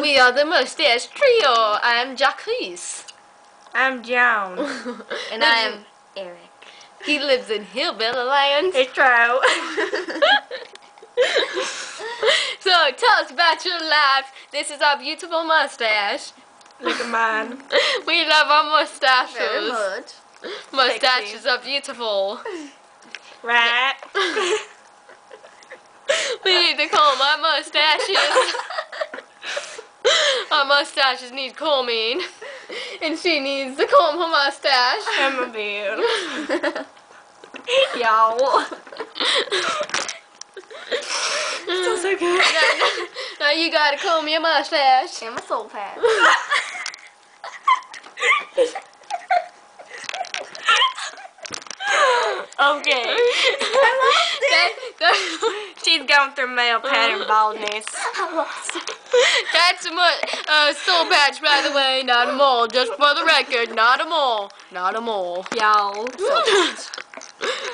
We are the Mustache Trio. I am Jacques. I'm Joan. And I am Eric. He lives in Hillbilly Land. It's true. So tell us about your life. This is our beautiful mustache. Look at mine. We love our mustaches. Very much. Mustaches are beautiful. Right. We need to comb our mustaches. Our mustaches need combing. And she needs to comb her mustache. I'm a beard. Y'all. It's so good. Now you gotta comb your mustache. And my soul patch. Okay. She's going through male pattern baldness. That's a soul patch, by the way, not a mole. Just for the record, not a mole. Not a mole. Y'all.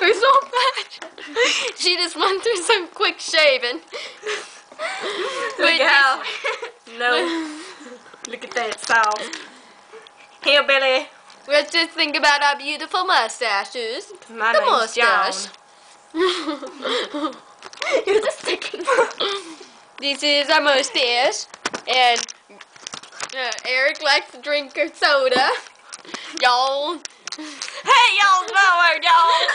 Her soul patch. She just went through some quick shaving. Look how. No. Look at that sauce. Hillbilly. Let's just think about our beautiful mustaches. My The name's mustache. You're just sticking. This is our mustache. And Eric likes to drink her soda. Y'all. Hey, y'all lower, y'all.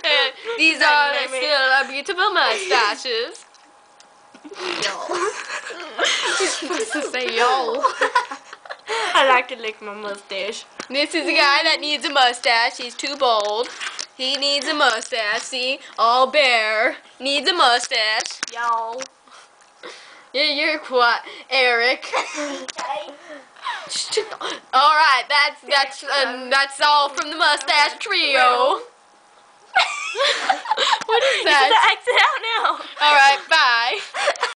And these are still our beautiful mustaches. Y'all. You're supposed to say y'all. I like to lick my mustache. This is a guy that needs a mustache. He's too bald. He needs a mustache. See? All bare. Needs a mustache. Y'all. Yeah, you're quiet, Eric. Alright, that's all from the Mustache Trio. What is It's the that? accent